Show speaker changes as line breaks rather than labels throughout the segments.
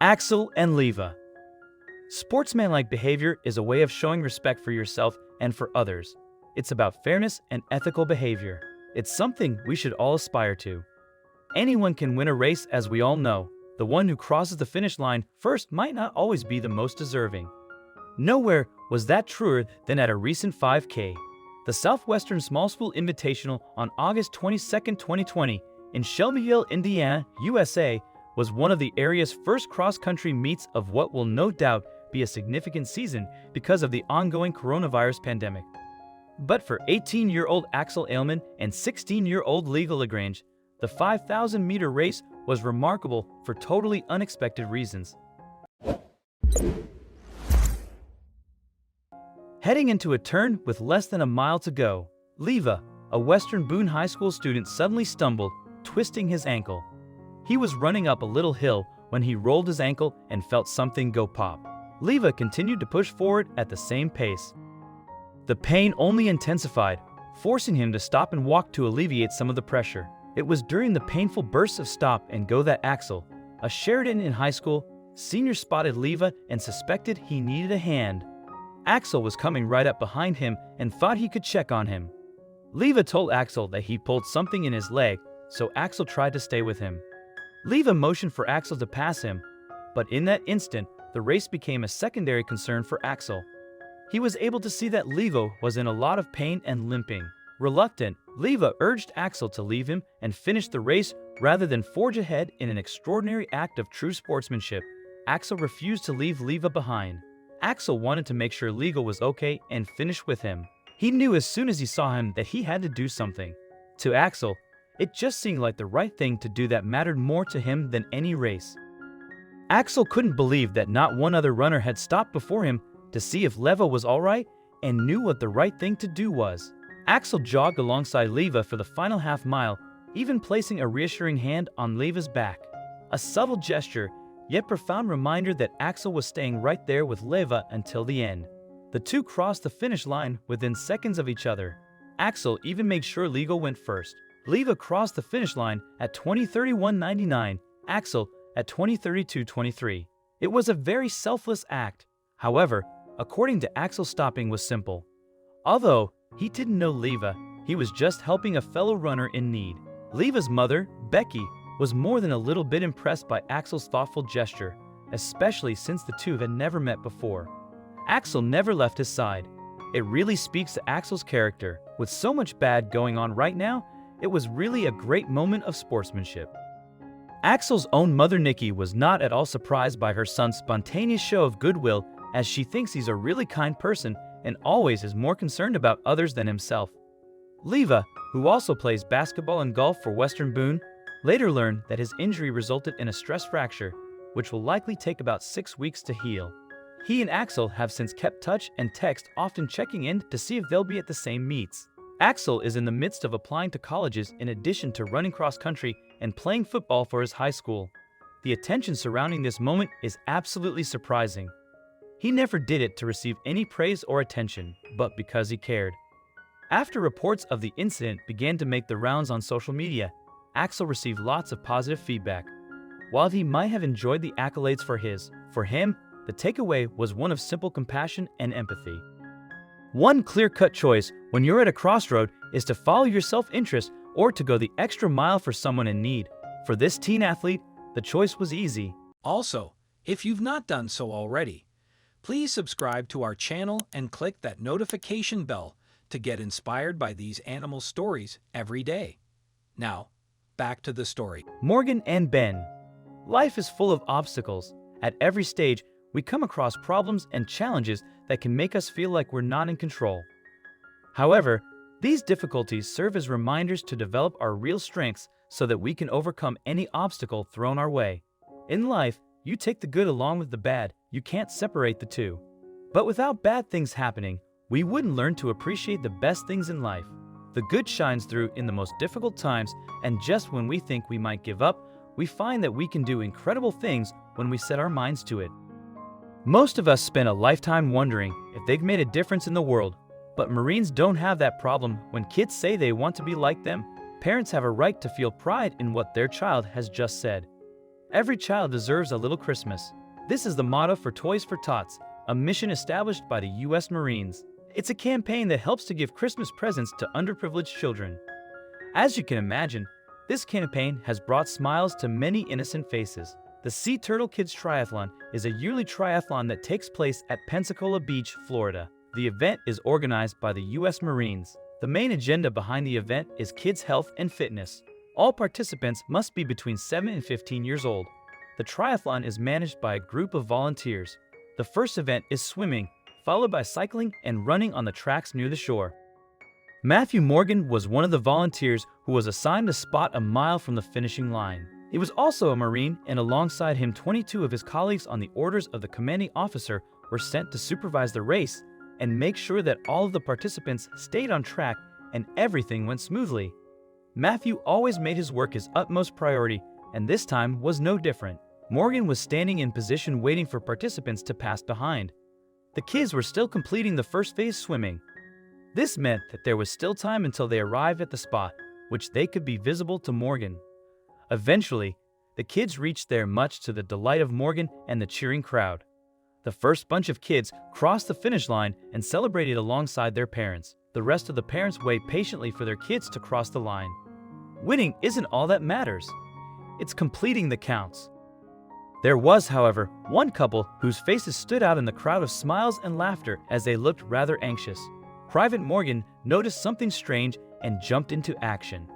Axel and Leva. Sportsmanlike behavior is a way of showing respect for yourself and for others. It's about fairness and ethical behavior. It's something we should all aspire to. Anyone can win a race, as we all know. The one who crosses the finish line first might not always be the most deserving. Nowhere was that truer than at a recent 5K. The Southwestern Small School Invitational on August 22, 2020, in Shelbyville, Indiana, USA, was one of the area's first cross-country meets of what will no doubt be a significant season because of the ongoing coronavirus pandemic. But for 18-year-old Axel Ailman and 16-year-old Leva Lagrange, the 5,000-meter race was remarkable for totally unexpected reasons. Heading into a turn with less than a mile to go, Leva, a Western Boone High School student, suddenly stumbled, twisting his ankle. He was running up a little hill when he rolled his ankle and felt something go pop. Leva continued to push forward at the same pace. The pain only intensified, forcing him to stop and walk to alleviate some of the pressure. It was during the painful bursts of stop and go that Axel, a Sheridan in high school, senior, spotted Leva and suspected he needed a hand. Axel was coming right up behind him and thought he could check on him. Leva told Axel that he pulled something in his leg, so Axel tried to stay with him. Leva motioned for Axel to pass him, but in that instant, the race became a secondary concern for Axel. He was able to see that Leva was in a lot of pain and limping. Reluctant, Leva urged Axel to leave him and finish the race rather than forge ahead in an extraordinary act of true sportsmanship. Axel refused to leave Leva behind. Axel wanted to make sure Leva was okay and finish with him. He knew as soon as he saw him that he had to do something. To Axel, it just seemed like the right thing to do that mattered more to him than any race. Axel couldn't believe that not one other runner had stopped before him to see if Leva was alright and knew what the right thing to do was. Axel jogged alongside Leva for the final half mile, even placing a reassuring hand on Leva's back. A subtle gesture, yet profound reminder that Axel was staying right there with Leva until the end. The two crossed the finish line within seconds of each other. Axel even made sure Leva went first. Leva crossed the finish line at 20:31:99, Axel at 20:32:23. It was a very selfless act. However, according to Axel, stopping was simple. Although he didn't know Leva, he was just helping a fellow runner in need. Leva's mother, Becky, was more than a little bit impressed by Axel's thoughtful gesture, especially since the two had never met before. Axel never left his side. It really speaks to Axel's character. With so much bad going on right now, it was really a great moment of sportsmanship. Axel's own mother, Nikki, was not at all surprised by her son's spontaneous show of goodwill, as she thinks he's a really kind person and always is more concerned about others than himself. Leva, who also plays basketball and golf for Western Boone, later learned that his injury resulted in a stress fracture, which will likely take about 6 weeks to heal. He and Axel have since kept touch and text, often checking in to see if they'll be at the same meets. Axel is in the midst of applying to colleges in addition to running cross-country and playing football for his high school. The attention surrounding this moment is absolutely surprising. He never did it to receive any praise or attention, but because he cared. After reports of the incident began to make the rounds on social media, Axel received lots of positive feedback. While he might have enjoyed the accolades for him, the takeaway was one of simple compassion and empathy. One clear-cut choice when you're at a crossroad is to follow your self-interest or to go the extra mile for someone in need. For this teen athlete, the choice was easy.
Also, if you've not done so already, please subscribe to our channel and click that notification bell to get inspired by these animal stories every day. Now, back to the story.
Morgan and Ben. Life is full of obstacles. At every stage, we come across problems and challenges that can make us feel like we're not in control. However, these difficulties serve as reminders to develop our real strengths so that we can overcome any obstacle thrown our way. In life, you take the good along with the bad. You can't separate the two. But without bad things happening, we wouldn't learn to appreciate the best things in life. The good shines through in the most difficult times, and just when we think we might give up, we find that we can do incredible things when we set our minds to it. Most of us spend a lifetime wondering if they've made a difference in the world, but Marines don't have that problem. When kids say they want to be like them, parents have a right to feel pride in what their child has just said. Every child deserves a little Christmas. This is the motto for Toys for Tots, a mission established by the U.S. Marines. It's a campaign that helps to give Christmas presents to underprivileged children. As you can imagine, this campaign has brought smiles to many innocent faces. The Sea Turtle Kids Triathlon is a yearly triathlon that takes place at Pensacola Beach, Florida. The event is organized by the U.S. Marines. The main agenda behind the event is kids' health and fitness. All participants must be between 7 and 15 years old. The triathlon is managed by a group of volunteers. The first event is swimming, followed by cycling and running on the tracks near the shore. Matthew Morgan was one of the volunteers who was assigned a spot a mile from the finishing line. He was also a Marine, and alongside him 22 of his colleagues on the orders of the commanding officer were sent to supervise the race and make sure that all of the participants stayed on track and everything went smoothly. Matthew always made his work his utmost priority, and this time was no different. Morgan was standing in position waiting for participants to pass behind. The kids were still completing the first phase swimming. This meant that there was still time until they arrived at the spot, which they could be visible to Morgan. Eventually, the kids reached there much to the delight of Morgan and the cheering crowd. The first bunch of kids crossed the finish line and celebrated alongside their parents. The rest of the parents wait patiently for their kids to cross the line. Winning isn't all that matters. It's completing that counts. There was, however, one couple whose faces stood out in the crowd of smiles and laughter as they looked rather anxious. Private Morgan noticed something strange and jumped into action.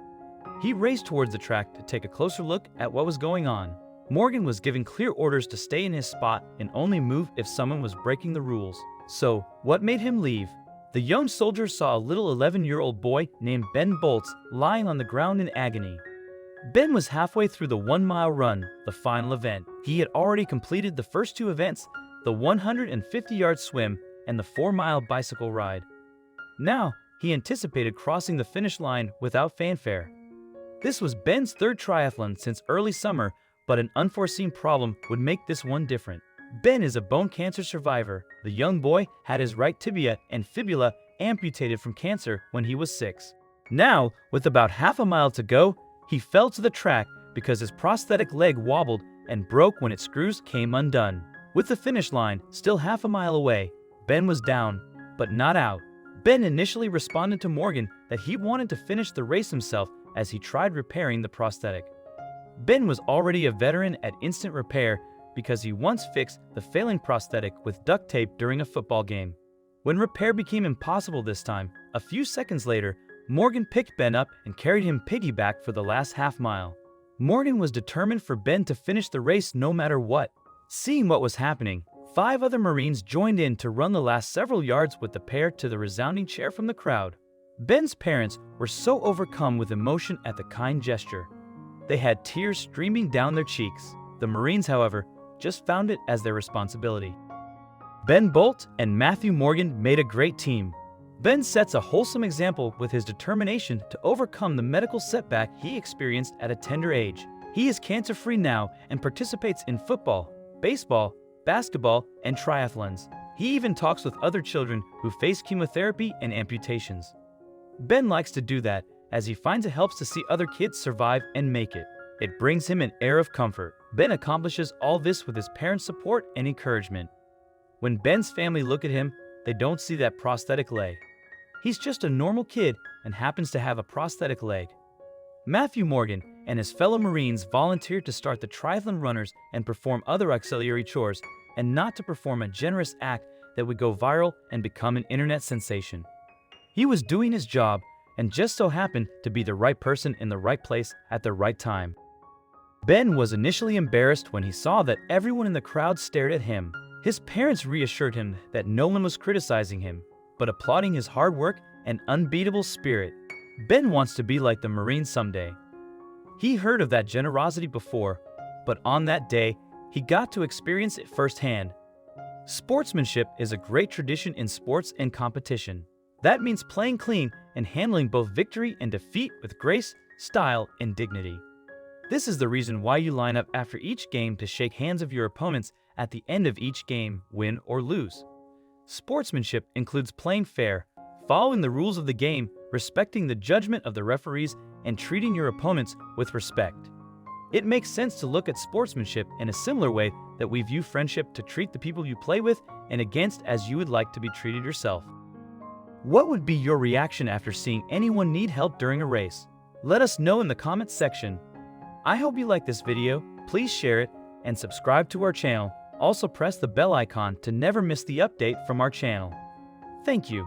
He raced towards the track to take a closer look at what was going on. Morgan was given clear orders to stay in his spot and only move if someone was breaking the rules. So, what made him leave? The young soldier saw a little 11-year-old boy named Ben Bolts lying on the ground in agony. Ben was halfway through the 1-mile run, the final event. He had already completed the first two events, the 150-yard swim and the 4-mile bicycle ride. Now, he anticipated crossing the finish line without fanfare. This was Ben's third triathlon since early summer, but an unforeseen problem would make this one different. Ben is a bone cancer survivor. The young boy had his right tibia and fibula amputated from cancer when he was 6. Now, with about half a mile to go, he fell to the track because his prosthetic leg wobbled and broke when its screws came undone. With the finish line still half a mile away, Ben was down, but not out. Ben initially responded to Morgan that he wanted to finish the race himself as he tried repairing the prosthetic. Ben was already a veteran at instant repair because he once fixed the failing prosthetic with duct tape during a football game. When repair became impossible this time, a few seconds later, Morgan picked Ben up and carried him piggyback for the last half mile. Morgan was determined for Ben to finish the race no matter what. Seeing what was happening, 5 other Marines joined in to run the last several yards with the pair to the resounding cheer from the crowd. Ben's parents were so overcome with emotion at the kind gesture. They had tears streaming down their cheeks. The Marines, however, just found it as their responsibility. Ben Bolt and Matthew Morgan made a great team. Ben sets a wholesome example with his determination to overcome the medical setback he experienced at a tender age. He is cancer-free now and participates in football, baseball, basketball, and triathlons. He even talks with other children who face chemotherapy and amputations. Ben likes to do that as he finds it helps to see other kids survive and make it. It brings him an air of comfort. Ben accomplishes all this with his parents' support and encouragement. When Ben's family look at him, they don't see that prosthetic leg. He's just a normal kid and happens to have a prosthetic leg. Matthew Morgan and his fellow Marines volunteered to start the triathlon runners and perform other auxiliary chores, and not to perform a generous act that would go viral and become an internet sensation. He was doing his job and just so happened to be the right person in the right place at the right time. Ben was initially embarrassed when he saw that everyone in the crowd stared at him. His parents reassured him that no one was criticizing him, but applauding his hard work and unbeatable spirit. Ben wants to be like the Marines someday. He heard of that generosity before, but on that day, he got to experience it firsthand. Sportsmanship is a great tradition in sports and competition. That means playing clean and handling both victory and defeat with grace, style, and dignity. This is the reason why you line up after each game to shake hands of your opponents at the end of each game, win or lose. Sportsmanship includes playing fair, following the rules of the game, respecting the judgment of the referees, and treating your opponents with respect. It makes sense to look at sportsmanship in a similar way that we view friendship to treat the people you play with and against as you would like to be treated yourself. What would be your reaction after seeing anyone need help during a race? Let us know in the comments section. I hope you like this video. Please share it and subscribe to our channel. Also press the bell icon to never miss the update from our channel. Thank you.